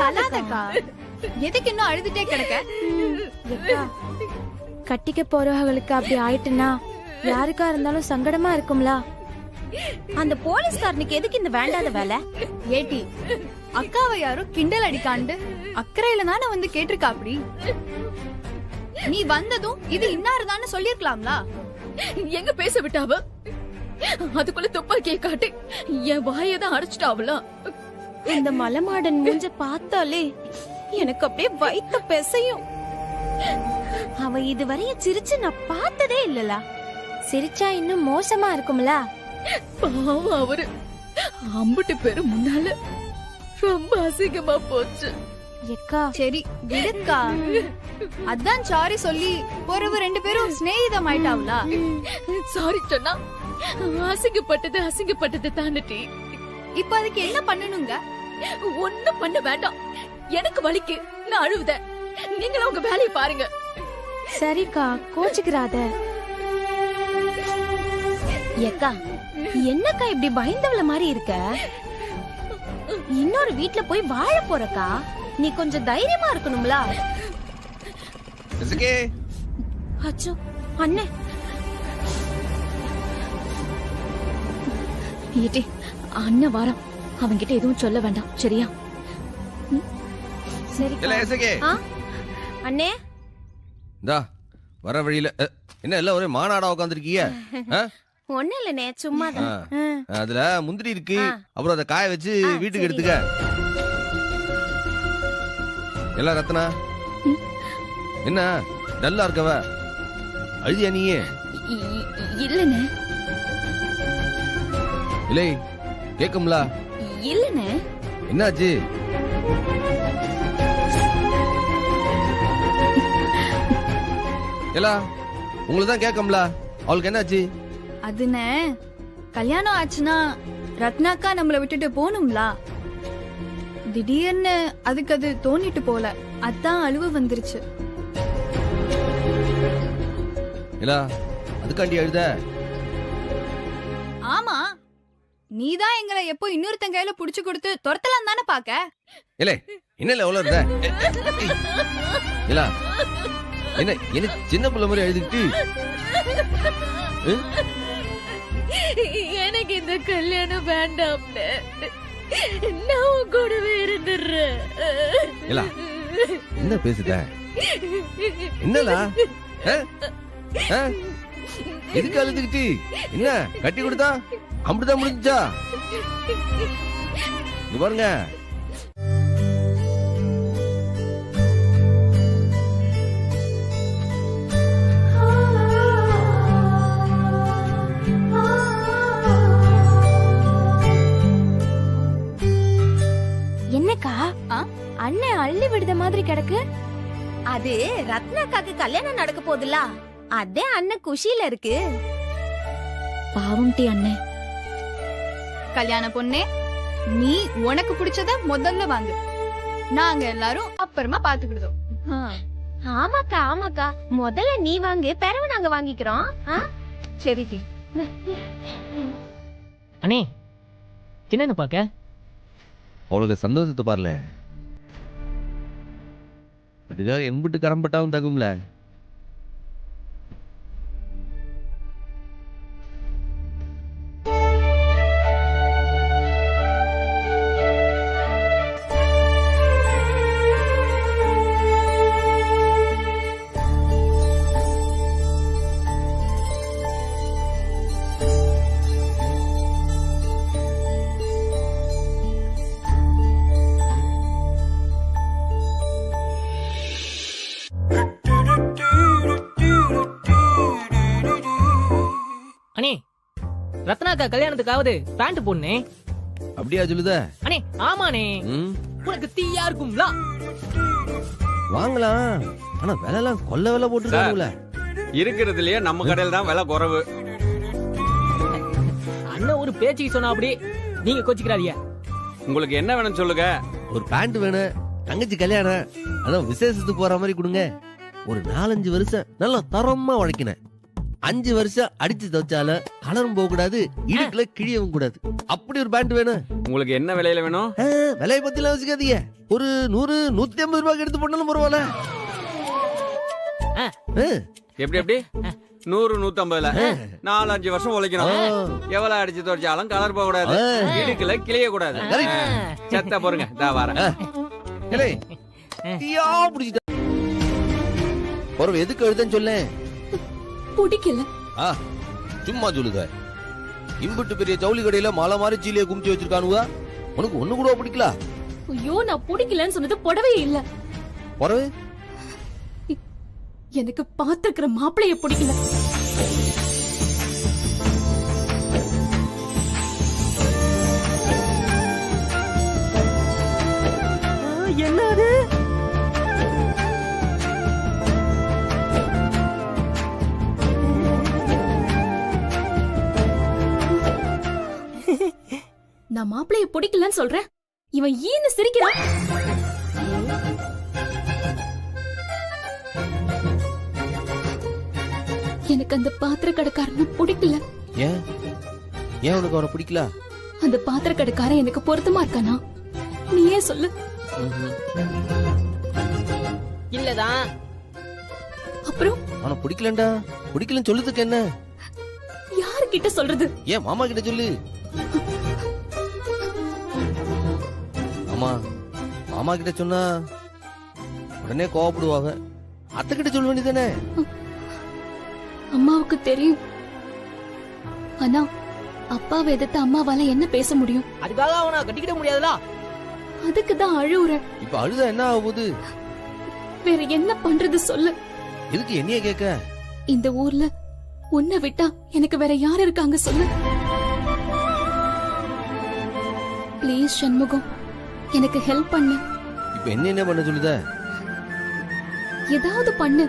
அழாதக்கா. எதுக்கு இன்னும் அழுதுட்டே கிடக்க? எக்கா, கட்டிக்க போறவங்களுக்கு அப்படி ஆயிட்டுனா யாருக்கா இருந்தாலும் சங்கடமா இருக்கும்ல. அந்த போலீஸ்காரனுக்கு எதுக்கு இந்த வேண்டாத வேலை? ஏட்டி, அக்காவை யாரும் கிண்டல் அடிக்காண்டு அக்கறையில தானே வந்து கேட்டிருக்கா. அப்படி நீ வந்ததும் இது இன்னாருதான்னு சொல்லிருக்கலாம்ல. எங்க பேச விட்டாவ? அதுக்குள்ள துப்பாக்கியை காட்டி என் வாயதான் அடைச்சிட்டாவல. இந்த மலைமாடன் மூஞ்ச பார்த்தாலே எனக்கு அப்படியே வயித்த பெசையும். அவ இதுவரைய சிரிச்சு நான் பார்த்ததே இல்லல. சிரிச்சா இன்னும் மோசமா இருக்கும்ல. பாவம் அவரு அம்புட்டு பேரு முன்னால ரொம்ப அசிங்கமா போச்சு. எக்கா, சரி விடுக்கா. அதான் சாரி சொல்லி போறவ 2 பேரும் சிநேகிதம் ஆயிட்டாவுல. சாரி சொன்னா அசிங்கப்பட்டது தானட்டி. இப்ப அதுக்கு என்ன பண்ணணுங்க? ஒண்ணும் பண்ண வேண்டாம். எனக்கு வலிக்கு, நான் அழுவுத. நீங்களும் உங்க வேலையை பாருங்க. சரிக்கா, கோச்சுக்கிறாத. எக்கா, என்னக்கா இப்படி பயந்தவள மாதிரி இருக்க? இன்னொரு வீட்ல போய் வாழ போறக்கா. நீ கொஞ்சம் தைரியமா இருக்கணும்ல. அச்சோ அண்ணே. ஏட்டி, அண்ணன் வாரம். அவன்கிட்ட எதுவும் சொல்ல வேண்டாம், சரியா? சரிக்கா. அண்ணே, வர வழியில என்ன எல்லாம் ஒரே மாநாடா உட்காந்துருக்கீங்க? ஒண்ணு இல்லனே, சும்மாதான். அதுல முந்திரி இருக்கு, அப்புறம் அதை காய வச்சு வீட்டுக்கு எடுத்துக்க. எல்லாம் ரத்னா, என்ன டல்லா இருக்கவ? அழுதியா நீயே? இல்லனே. இல்லை கேக்கும்ல? இல்லனே. என்னாச்சு? எல்லா உங்களுக்கு தான் கேக்கும்ல, அவளுக்கு என்னாச்சு? அதுனே, கல்யாணம் ஆச்சுன்னா ரத்னாக்கா நம்மள விட்டுட்டு போகணும்ல. திடீர்னு அதுக்கு அது தோணிட்டு போல, அதான் அழுவ வந்துருச்சு. இல்ல அதுக்காண்டி அழுத? ஆமா, நீதான் எங்களை எப்போ இன்னொருத்தன் கையில புடிச்சு கொடுத்து துரத்தலாம் தானே பாக்க. இல்ல என்ன எவ்வளவு இருந்த? இல்ல என்ன என்ன சின்ன பிள்ளை மாதிரி எழுதிக்கிட்டு? எனக்கு இந்த கல்யாணம் வேண்டாம். நான் கூடவே இருந்துடுறேன். என்ன பேசுத? என்னலா எதுக்கு அழுதுகிட்டு? என்ன கட்டி கொடுத்தா அப்படிதான் முடிஞ்சா? இது பாருங்க, என்னக்கா அண்ணன் அள்ளி விடுத மாதிரி கிடக்கு. அது ரத்னாக்காக்கு கல்யாணம் நடக்க போதுல, அதே அண்ணன் குஷியில இருக்கு. பாவம் டி அண்ணே. கல்யாண பொண்ணே, நீ உனக்கு பிடிச்சத முதல்ல வாங்கு, நாங்க எல்லாரும் அப்புறமா பாத்துக்கிடுதோம். ஆமாக்கா ஆமாக்கா, முதல்ல நீ வாங்கு, பிறகு நாங்க வாங்கிக்கிறோம். சரி டி. அண்ணே, சின்ன பாக்க அவளுக்கு சந்தோஷத்தை பாருல. அதுக்காக எம்பிட்டு கரம்பட்டாவும் தகும்ல. அண்ணே, ரத்னாக்கா கல்யாணத்துக்காவது பேண்ட் போடுனே. அப்படியா சொல்லுத? அண்ணே ஆமாண்ணே, உனக்கு தீயா இருக்கும்ல. வாங்கலாம், ஆனா விலை எல்லாம் கொல்ல விலை போட்டுருக்காங்கல்ல. இருக்கிறதுலயே நம்ம கடையில தான் விலை குறைவு. அண்ணன் ஒரு பேச்சுக்கு சொன்னா அப்படி நீங்க கோச்சிக்கிறாதீங்க. உங்களுக்கு என்ன வேணும் சொல்லுங்க. ஒரு பேண்ட் வேணும், தங்கச்சி கல்யாணம், அதான் விசேஷத்துக்கு போற மாதிரி கொடுங்க. ஒரு 4-5 வருஷம் நல்லா தரமா உழைக்கினேன். 5 வருஷம் அடிச்சு துவைச்சாலும் கலரும் போக கூடாது, இடுக்குல கிழியவும் கூடாது. அப்படி ஒரு பேண்ட் வேணும். உங்களுக்கு என்ன விலையில வேணும்? விலையை பத்தி எல்லாம் யோசிக்காதீங்க. ஒரு 100-150 ரூபாய்க்கு எடுத்து போனாலும் பரவாயில்ல. எப்படி எப்படி 100-150ல 4-5 வருஷம் உழைக்கணும். எவ்வளவு அடிச்சு துவைச்சாலும் கலர் போக கூடாது, இடுக்குல கிளிய கூடாது. செத்த பொறுங்க, இதா வரேன். ஒரு எதுக்கு எழுதுன்னு சொல்ல பிடிக்கல. சும்மா சொல்லுத. இம்புட்டு பெரிய ஜவுளி கடையில மலை மாதிரி சீலையை குமிச்சு வச்சிருக்கானுவா, உனக்கு ஒண்ணு கூட பிடிக்கல? ஐயோ, நான் பிடிக்கலன்னு சொன்னது புடவே இல்ல. புடவை எனக்கு பாத்துக்கிற மாப்பிளைய பிடிக்கல. என்னது? நான் மாப்பிளைய பிடிக்கலன்னு சொல்றேன், இவன் ஈன்னு சிரிக்கிறான். எனக்கு அந்த பாத்திர கடைக்காரனை பிடிக்கல. ஏன் ஏன் உனக்கு அவனை பிடிக்கல? அந்த பாத்திர கடைக்காரன் எனக்கு பொருத்தமா இருக்கானா? நீயே சொல்லு. இல்லதான். அப்புறம் அவனை பிடிக்கலண்டா. பிடிக்கலன்னு சொல்லுதுக்கு என்ன? யாருக்கிட்ட சொல்றது? ஏன் மாமா கிட்ட சொல்லு. மாமா கிட்ட சொன்னா உடனே கோவப்படுவாங்க. அத்தை கிட்ட சொல்ல வேண்டியதானே? அம்மாவுக்கு தெரியும். ஆனா அப்பாவை எதிர்த்து அம்மாவால என்ன பேச முடியும்? அதுக்காக அவனை கட்டிக்கிட முடியாதுல. அதுக்குதான் அழுவுறேன். இப்ப அழுதா என்ன ஆக போகுது? வேற என்ன பண்றது சொல்லு. எதுக்கு என்னைய கேட்க? இந்த ஊர்ல உன்னை விட்டா எனக்கு வேற யார் இருக்காங்க சொல்லு. ப்ளீஸ் சண்முகம், எனக்கு ஹெல்ப் பண்ணு. இப்ப என்ன பண்ண சொல்லுத? ஏதாவது பண்ணு.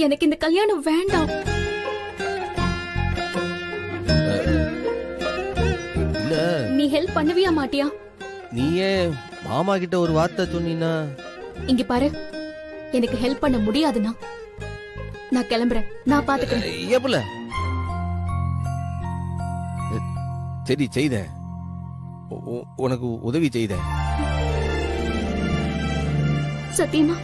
எனக்கு இந்த கல்யாணம் வேண்டாம். இல்ல நீ ஹெல்ப் பண்ணுவியா மாட்டியா? நீயே மாமா கிட்ட ஒரு வார்த்தை சொன்னீனா? இங்க பாரு, எனக்கு ஹெல்ப் பண்ண முடியாதுன்னா நான் கிளம்புறேன். நான் பாத்துக்கிறேன். எப்பல சரி செய்த, உனக்கு உதவி செய்த. சத்தியமா?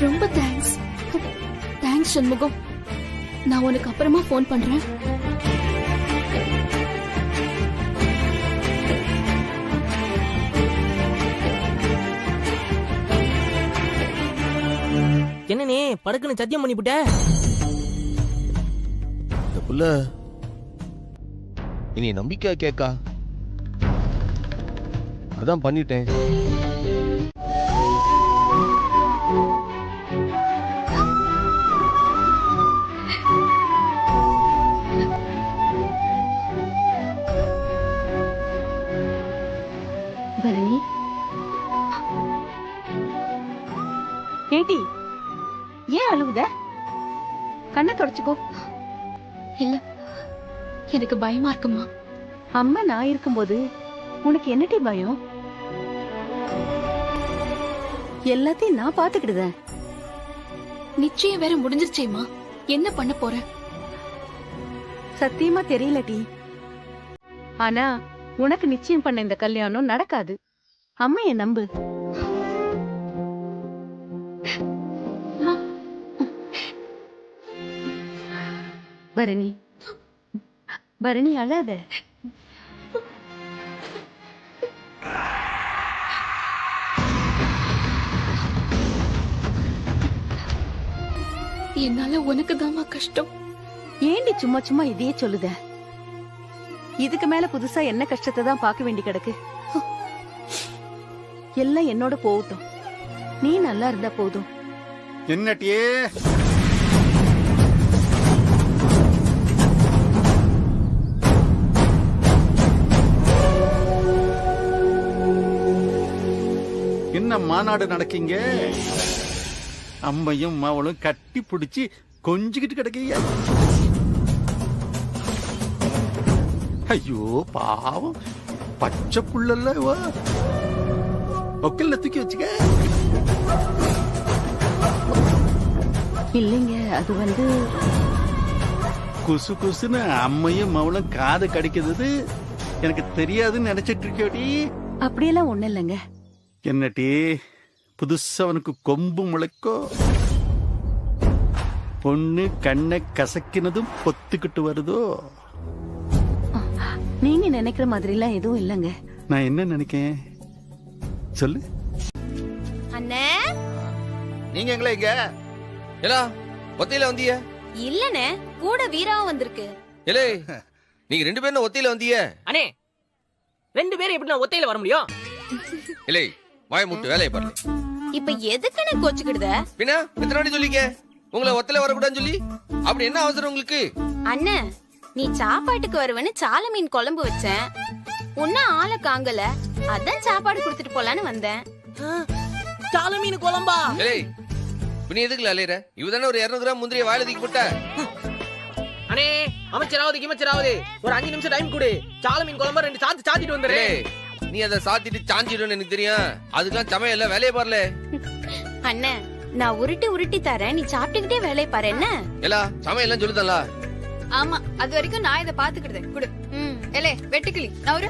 ரொம்ப தேங்க்ஸ். தேங்க்ஸ் சண்முகம். நான் உனக்கு அப்புறமா போன் பண்றேன். என்ன நீ படுக்குன்னு சத்தியம் பண்ணிவிட்ட? இந்த புள்ள இனி நம்பிக்கை கேக்கா, அதான் பண்ணிட்டேன். பரணி, ஏடி ஏன் அழுவுத? கண்ணை தொடச்சுக்கோ. இல்ல, எனக்கு பயமா இருக்குமா. அம்மா நான் இருக்கும்போது உனக்கு என்னடி பயம்? எல்லாத்தையும் நான் பாத்துக்கிடுதேன். நிச்சயம் வேற முடிஞ்சிருச்சேம்மா. என்ன பண்ண போற? சத்தியமா தெரியலடி. ஆனா உனக்கு நிச்சயம் பண்ண இந்த கல்யாணம் நடக்காது. அம்மைய நம்பு. பரணி, பரணி அழாத. என்னால உனக்கு தாமா கஷ்டம். ஏண்டி சும்மா சும்மா இதையே சொல்லுத? இதுக்கு மேல புதுசா என்ன கஷ்டத்தை தான் பார்க்க வேண்டி கிடக்கு? எல்லாம் என்னோட போகட்டும், நீ நல்லா இருந்தா போதும். என்னட்டியே என்ன மாநாடு நடக்கீங்க? அம்மையும் மாவளும் கட்டி பிடிச்சி கொஞ்சிக்கிட்டு கிடக்கீங்க. ஐயோ பாவம், பச்சை புள்ளல்ல ஒக்கல்ல தூக்கி வச்சுக்க. இல்லைங்க, அது வந்து குசு குசுன்னு அம்மையும் மவளும் காது கடிக்கிறது எனக்கு தெரியாதுன்னு நினைச்சிட்டு இருக்கியோடி. அப்படியெல்லாம் ஒண்ணு இல்லைங்க. என்னடி புதுசா அவனுக்கு கொம்பு முளைக்கோ? பொண்ணு கண்ணை கசக்கினதும் பொத்துக்கிட்டு வருதோ? நீங்க நினைக்கிற மாதிரி எல்லாம் எதுவும் இல்லைங்க. நான் என்ன நினைக்கேன் சொல்லு. அண்ணே நீங்க எங்கள இங்க ஏலா ஒத்தையில வந்திய? இல்லனே, கூட வீராவும் வந்திருக்கு. ஏலே நீங்க 2 பேரும் ஒத்தையில வந்திய? அண்ணே 2 பேரும் எப்படி நான் ஒத்தையில வர முடியும்? ஏலே வாய் முட்டு வேலையை பாரு. இப்ப எதுக்குன்னு கோச்சுக்கிடுத? பின்ன எத்தனை வாட்டி சொல்லிக்க உங்களை ஒத்தையில வரக்கூடாதுன்னு சொல்லி? அப்படி என்ன அவசரம் உங்களுக்கு? அண்ணே, நீ சாப்பாட்டுக்கு வருவன்னு சால மீன் குழம்பு வச்சேன். உன்ன ஆளை காங்கல, அதான் சாப்பாடு கொடுத்துட்டு போலான்னு வந்தேன். சால மீன் குழம்பா? ஏலே பின்ன எதுக்குல அலையற? இவதானே ஒரு 200 கிராம் முந்திரிய வாயில தூக்கி போட்ட. அண்ணே அமைச்சராவது கிமச்சராவது ஒரு 5 நிமிஷம் டைம் கொடு. சால மீன் குழம்பா 2 சாத்திட்டு வந்துடுறே. நீ அதை சாத்திட்டு சாஞ்சிடுன்னு எனக்கு தெரியும். அதுக்கெல்லாம் சமையல்ல வேலையை பாருல. அண்ணே, நான் உருட்டி உருட்டி தரேன், நீ சாப்பிட்டுக்கிட்டே வேலையை பாரு. என்ன ஏலா சமையல்லாம் சொல்லுதல்ல? ஆமா, அது வரைக்கும் நான் இதை பாத்துக்கிட்டேன். குடு. ஏலே வெட்டுக்கிளி நவரு.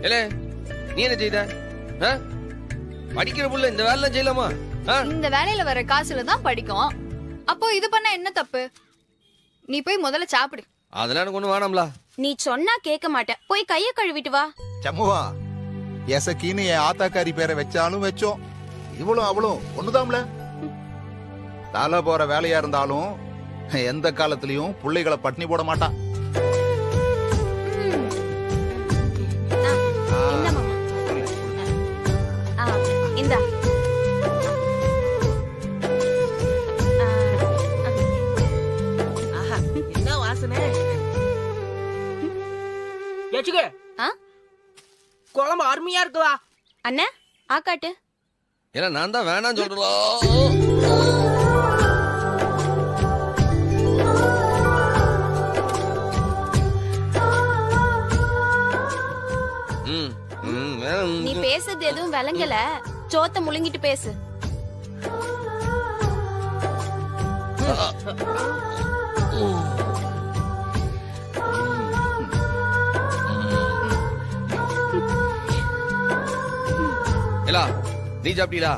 ஏலே நீ என்ன செய்த? படிக்கிற புள்ள இந்த வேலை செய்யலாமா? இந்த வேலையில வர காசுல தான் படிக்கும். அப்போ இது பண்ண என்ன தப்பு? நீ போய் முதல்ல சாப்பிடு. அதெல்லாம் எனக்கு ஒண்ணு வேணாம்ல. நீ சொன்னா கேட்க மாட்டேன், போய் கைய கழுவிட்டு வா. சம்முவா எசக்கின்னு என் ஆத்தாக்காரி பேரை வச்சாலும் வச்சோம், இவளும் அவளும் ஒண்ணுதாம்ல. தலை போற வேலையா இருந்தாலும் எந்த காலத்திலயும் பிள்ளைகளை பட்டினி போட மாட்டான். என்ன மாமா? இந்தா. என்ன வாசனை? ஏச்சுக்கு குழம்பு அருமையா இருக்குவா. அண்ணே ஆக்காட்டு. ஏன்னா நான் தான் வேணாம் சொல்றோம். நீ பேசுறது எதுவும் விளங்கல, சோத்த முழுங்கிட்டு பேசு. ஏலா நீ சாப்பிட்டீங்களா?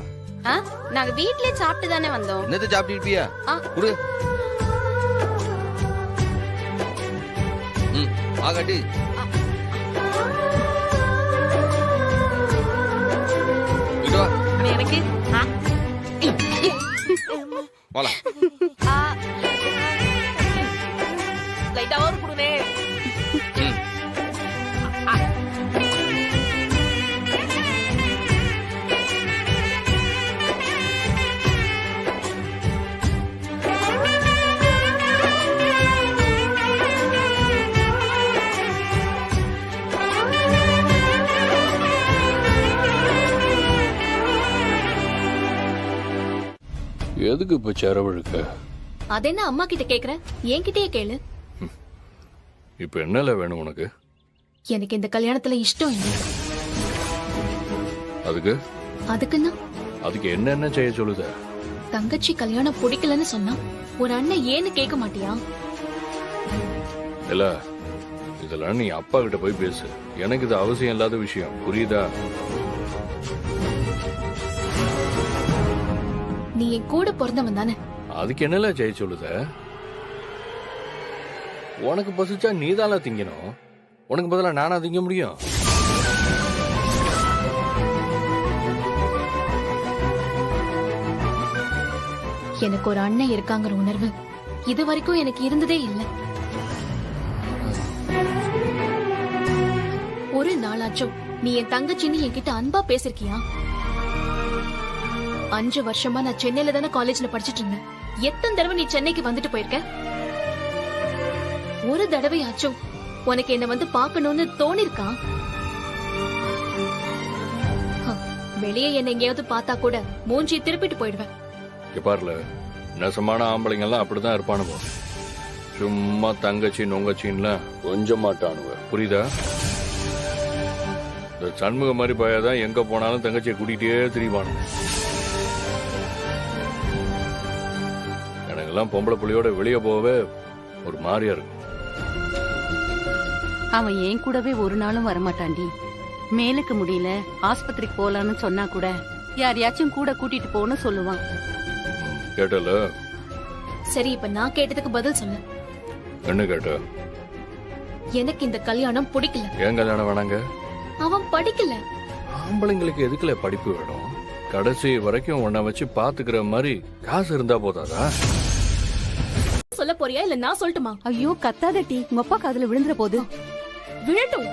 நாங்க வீட்லயே சாப்பிட்டு தானே வந்தோம். என்னது சாப்பிட்டிருப்பியா? குடு. ஆகாட்டி எனக்கு போலாம். லைட்டா ஒரு குடுனே. எதுக்கு இப்ப செரவழுக்க? அது என்ன அம்மா கிட்ட கேக்குற? என்கிட்டயே கேளு. இப்ப என்னல வேணும் உனக்கு? எனக்கு இந்த கல்யாணத்துல இஷ்டம் இல்லை. அதுக்குன்னா அதுக்கு என்ன செய்ய சொல்லுத? தங்கச்சி கல்யாணம் பிடிக்கலன்னு சொன்னா ஒரு அண்ணன் ஏன்னு கேட்க மாட்டியா? இல்ல இதெல்லாம் நீ அப்பா கிட்ட போய் பேசு. எனக்கு இது அவசியம் இல்லாத விஷயம், புரியுதா? நீ என் கூட பிறந்தவன் தானே. அதுக்கு என்னல செய்ய சொல்லுத? உனக்கு பசிச்சா நீதான திங்கணும். உனக்கு பதிலா நானா திங்க முடியும்? எனக்கு ஒரு அண்ணன் இருக்காங்கிற உணர்வு இது வரைக்கும் எனக்கு இருந்ததே இல்லை. ஒரு நாளாச்சும் நீ என் தங்கச்சின்னு என்கிட்ட அன்பா பேசிருக்கியா? 5 வருஷமா நான் சென்னையில தானே காலேஜ்ல படிச்சிட்டு இருந்தேன். எத்தனை தடவை நீ சென்னைக்கு வந்துட்டு போயிருக்க? ஒரு தடவையாச்சும் உனக்கு என்ன வந்து பாக்கணும்னு தோணிருக்கா? வெளியே என்ன எங்கேயாவது பார்த்தா கூட மூஞ்சி திருப்பிட்டு போயிடுவேன். பாருல, நெசமான ஆம்பளைங்க எல்லாம் அப்படிதான் இருப்பானுங்க. சும்மா தங்கச்சி நொங்கச்சின்லாம் கொஞ்சம் மாட்டானுங்க, புரியுதா? இந்த சண்முக மாதிரி பையதான் எங்க போனாலும் தங்கச்சியை கூட்டிகிட்டே திரிவானுங்க. எனக்கெல்லாம் பொம்பளை புள்ளியோட வெளியே போகவே ஒரு மாதிரியா இருக்கும். அவன் என் கூடவே ஒரு நாளும் வரமாட்டான்டி. மேலுக்கு முடியல, ஆஸ்பத்திரிக்கு போலான்னு சொன்னா கூட யாரையாச்சும் கூட கூட்டிட்டு போன்னு சொல்லுவான். கேட்டல? சரி, இப்ப நான் கேட்டதுக்கு பதில் சொல்லு. என்ன கேட்ட? எனக்கு இந்த கல்யாணம் பிடிக்கல. ஏன் கல்யாணம் வேணாங்க? அவன் படிக்கல. ஆம்பளைங்களுக்கு எதுக்குல படிப்பு வேணும்? கடைசி வரைக்கும் உன்னை வச்சு பாத்துக்கிற மாதிரி காசு இருந்தா போதாதா? சொல்ல போறியா இல்ல நான் சொல்லட்டுமா? ஐயோ கத்தாதட்டி, உங்க அப்பா காதுல விழுந்துற போது. விழட்டும்.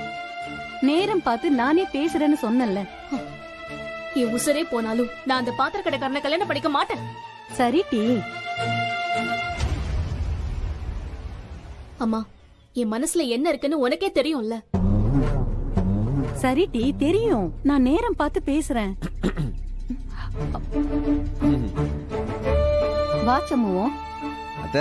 நேரம் பார்த்து நானே பேசுறேன்னு சொன்னல. என் உசுரே போனாலும் நான் அந்த பாத்திர கடைக்காரனை கல்யாணம் படிக்க மாட்டேன். சரி டி. அம்மா, என் மனசுல என்ன இருக்குன்னு உனக்கே தெரியும்ல. சரி டி, தெரியும். நான் நேரம் பார்த்து பேசுறேன். வா சம்முவோம். அத்த,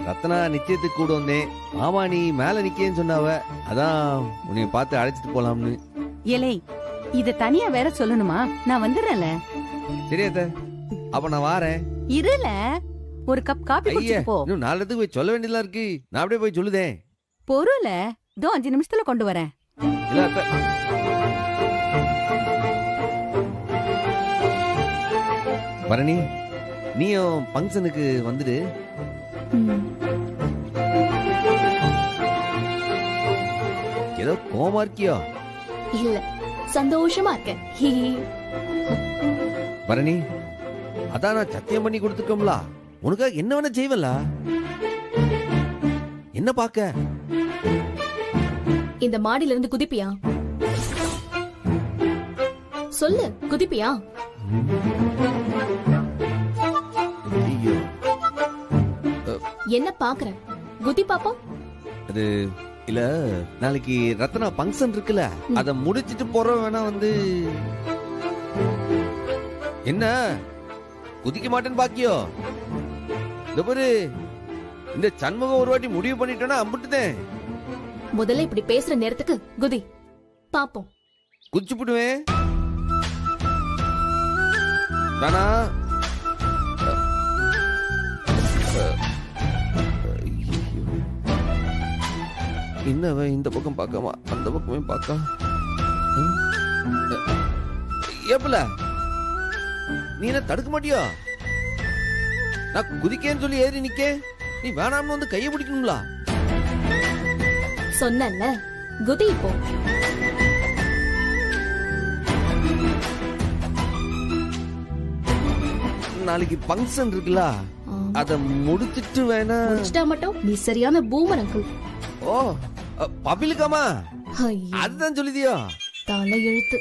ரத்னா நிச்சயத்துக்கு கூட வந்தேன். மாமா நீ மேல நிக்கேன்னு சொன்னாவ, அதான் உன்னை பார்த்து அழைச்சிட்டு போலாம்னு. ஏலே, இத தனியா வேற சொல்லணுமா? நான் வந்துடுறேன்ல. சரி அத்த, அப்ப நான் வாரேன். இருல, ஒரு கப் காபி ஐயா, குடிச்சிட்டு போ. இன்னும் 4 இடத்துக்கு போய் சொல்ல வேண்டியதா இருக்கு. நான் அப்படியே போய் சொல்லுதேன். பொருள இதோ 5 நிமிஷத்துல கொண்டு வரேன். இல்ல அத்த, பரணி நீயும் ஃபங்க்ஷனுக்கு வந்துடு. ஏதோ கோமா இருக்கியோ? இல்ல, சந்தோஷமா இருக்கேன். ஹீ. பரணி, அதான் நான் சத்தியம் பண்ணி கொடுத்துட்டோம்ல, உனக்காக என்ன வேணா செய்வல. என்ன பாக்க? இந்த மாடியில இருந்து குதிப்பியா? சொல்லு, குதிப்பியா? ஐயோ, என்ன பாக்குற? குதி பாப்போம். அது இல்ல, நாளைக்கு ரத்னா ஃபங்க்ஷன் இருக்குல்ல, அத முடிச்சிட்டு போறோம். வேணா வந்து என்ன குதிக்க மாட்டேன்னு பாக்கியோ? இந்த பாரு, இந்த சண்முகம் ஒரு வாட்டி முடிவு பண்ணிட்டேன்னா அம்பிட்டுதேன். முதல்ல இப்படி பேசுற நேரத்துக்கு குதி பாப்போம். குதிச்சு போடுவேன். வேணா. என்னவ இந்த பக்கம் பார்க்காம அந்த பக்கமே பார்க்க. ஏப்பல, நீ என்ன தடுக்க மாட்டியா? நான் குதிக்கேன்னு சொல்லி ஏறி நிக்க, நீ வேணாம்னு வந்து கையை பிடிக்கணும்ல. சொன்னல, குதி இப்போ. நாளைக்கு ஃபங்க்ஷன் இருக்குல்ல, அத முடிச்சிட்டு வேணா. முடிச்சிட்டா மட்டும் நீ சரியான பூமர் அங்கிள். ஓ, பபிலுக்காமா? அதுதான் சொல்லிதியோ? தலை எழுத்து.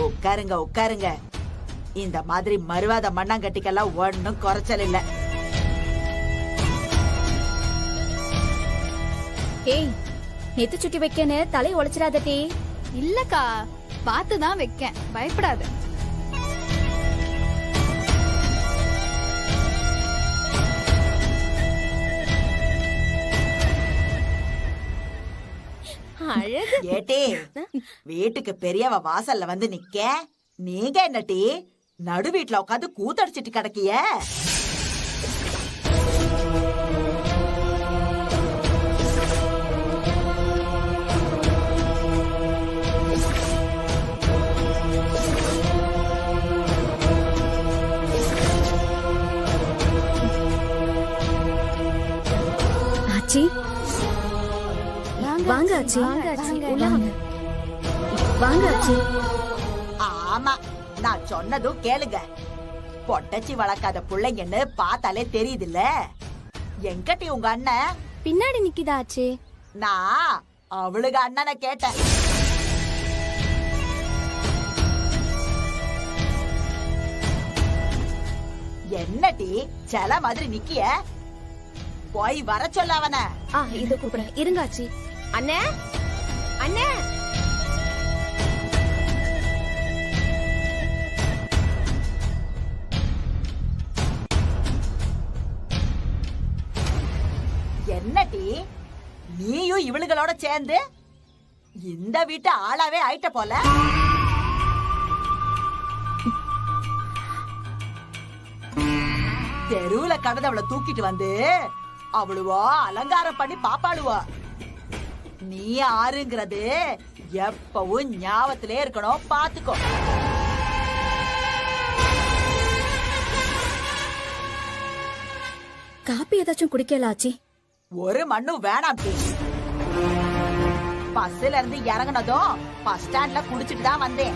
உட்காருங்க உட்காருங்க. இந்த மாதிரி மறுவாத மண்ணாங்கட்டிக்கெல்லாம் ஒன்னும் குறைச்சல் இல்ல. ஏய், நெத்து சுட்டி வைக்கன்னு தலை உடைச்சிடாதே. இல்லக்கா, பார்த்துதான் வைக்கேன், பயப்படாத. ஏட்டி, வீட்டுக்கு பெரியவ வாசல்ல வந்து நிக்க, நீங்க என்னட்டி நடு வீட்டுல உட்காந்து கூத்தடிச்சிட்டு கிடக்கிய? ஆச்சி வாங்க ஆச்சி உள்ள வாங்க. வாங்க ஆச்சி. ஆமா, நான் சொன்னதும் கேளுங்க. பொட்டச்சி வளர்க்காத பிள்ளைங்கன்னு பார்த்தாலே தெரியுதுல்ல. எங்கட்டி உங்க அண்ணன்? பின்னாடி நிக்குதா ஆச்சி? நான் அவளுக்கு அண்ணனை கேட்டேன். என்னடி செல மாதிரி நிக்கிய? போய் வர சொல்ல அவன. இத கூப்பிடுறேன் இருங்க ஆச்சி. அண்ணே அண்ணே. என்னடி நீயும் இவளுகளோட சேர்ந்து இந்த வீட்டு ஆளாவே ஆயிட்ட போல. தெருவுல கடந்தவளை தூக்கிட்டு வந்து அவளுவோ அலங்காரம் பண்ணி பாப்பாளுவோ. நீ ஆறுங்கிறது எப்பவும் ஞாபகத்திலே இருக்கணும், பாத்துக்கோ. காப்பி ஏதாச்சும் குடிக்கல ஆச்சி? ஒரு மண்ணும் வேணாம். பஸ்ல இருந்து இறங்கினதும் பஸ் ஸ்டாண்ட்ல குடிச்சிட்டு தான் வந்தேன்.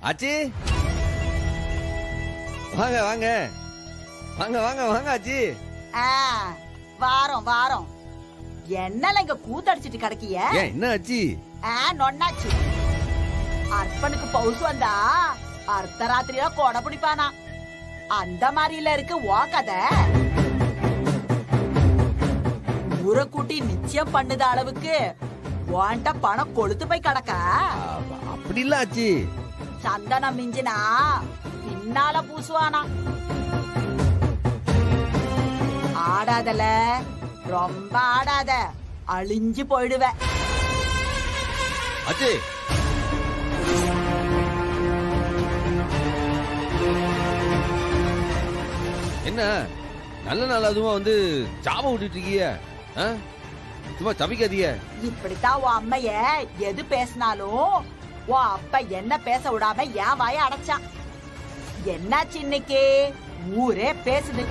ஆச்சி வாங்க வாங்க வாங்க வாங்க வாங்க ஆச்சி. வாரம் வாரம் என்னல இங்க கூத்தடிச்சிட்டு கிடக்கிய? என்ன ஆச்சி? நொன்னாச்சு. அர்ப்பனுக்கு பவுசு வந்தா அர்த்தராத்திரியா கொடை பிடிப்பானா. அந்த மாதிரில இருக்கு ஓ கதை. ஊரை கூட்டி நிச்சயம் பண்ணுத அளவுக்கு உன்கிட்ட பணம் கொளுத்து போய் கிடக்கா? அப்படி இல்ல ஆச்சி. சந்தனம் மிஞ்சினா பின்னால பூசுவானா. ஆடாதல, ரொம்ப ஆடாத, அழிஞ்சு போயிடுவ. ஆச்சி என்ன நல்ல நாள் அதுவும் வந்து சாப விட்டுட்டு இருக்கீங்க? சும்மா தவிக்காதீங்க. இப்படித்தான் உன் அம்மைய எது பேசினாலும் உன் அப்பா என்ன பேச விடாம என் வாய அடைச்சான். என்னாச்சு இன்னைக்கு? ஊரே பேசுது.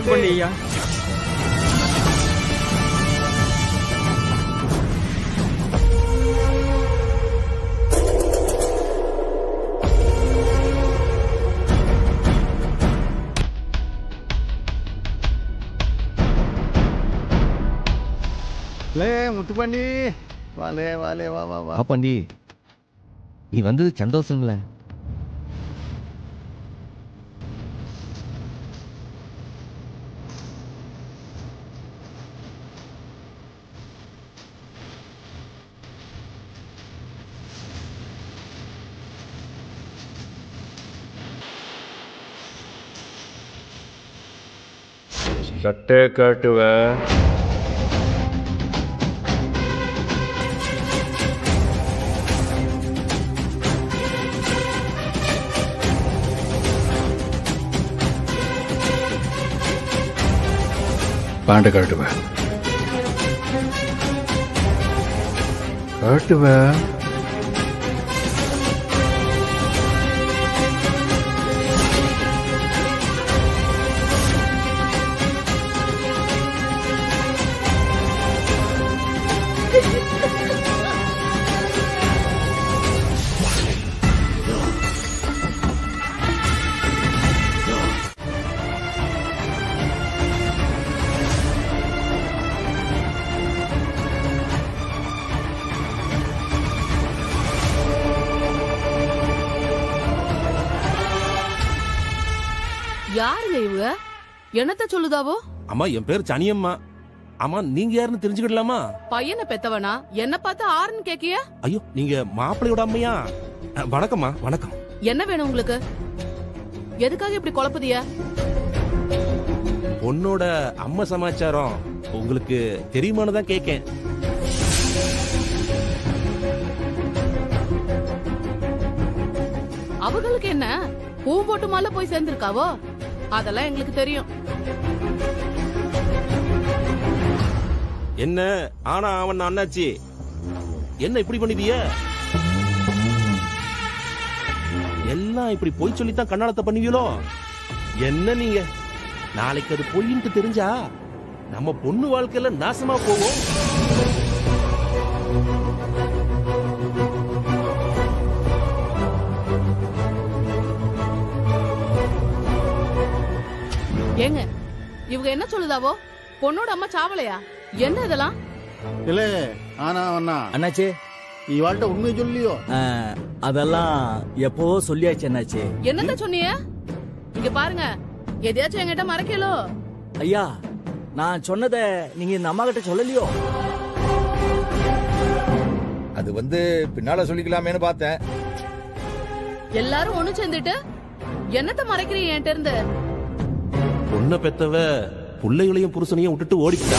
பண்ணியா முத்துப்பாண்டி வாலே வாலே வா வா வா. பாண்டி நீ வந்தது சந்தோஷங்கள. சட்டை காட்டுவேன். பேண்ட் காட்டுவேன். காட்டுவேன். யாருங்க இவங்க? என்னத்த சொல்லுதாவோ? அம்மா என் பேர் சனியம்மா. ஆமா நீங்க யாருன்னு தெரிஞ்சுக்கிடலாமா? பையனை பெத்தவனா? என்ன பார்த்து ஆறுன்னு கேக்கிய? ஐயோ நீங்க மாப்பிள்ளையோட அம்மையா? வணக்கம்மா. வணக்கம். என்ன வேணும் உங்களுக்கு? எதுக்காக இப்படி குழப்பதிய? பொண்ணோட அம்மா சமாச்சாரம் உங்களுக்கு தெரியுமான்னு தான் கேக்கேன். அவங்களுக்கு என்ன பூ போட்டு மால போய் சேர்ந்திருக்காவோ? அதெல்லாம் எங்களுக்கு தெரியும். என்ன ஆனா அவன் அண்ணாச்சி என்ன இப்படி பண்ணிட்டிய? எல்லாம் இப்படி பொய் சொல்லித்தான் கண்ணாலத்தை பண்ணுவீங்களோ? என்ன நீங்க நாளைக்கு அது பொய்ன்ட்டு தெரிஞ்சா நம்ம பொண்ணு வாழ்க்கையில நாசமா போவோம். ஏங்க இவங்க என்ன சொல்லுதாவோ? பொண்ணோட அம்மா சாவலையா? என்ன இதெல்லாம்? இல்ல ஆனா அண்ணா அண்ணாச்சி இவாள்கிட்ட உண்மையை சொல்லியோ? அதெல்லாம் எப்போ சொல்லியாச்சு அண்ணாச்சி. என்னத்த சொன்னீங்க? இங்க பாருங்க, எதையாச்சும் என்கிட்ட மறைக்கலோ? ஐயா நான் சொன்னத நீங்க இந்த அம்மா கிட்ட சொல்லலையோ? அது பின்னால சொல்லிக்கலாமேன்னு பார்த்தேன். எல்லாரும் ஒண்ணு சேர்ந்துட்டு என்னத்த மறைக்கிறீங்க என்கிட்ட இருந்து? பொண்ணை பெத்தவ பிள்ளைகளையும் புருஷனையும் விட்டுட்டு ஓடிக்கிட்டா.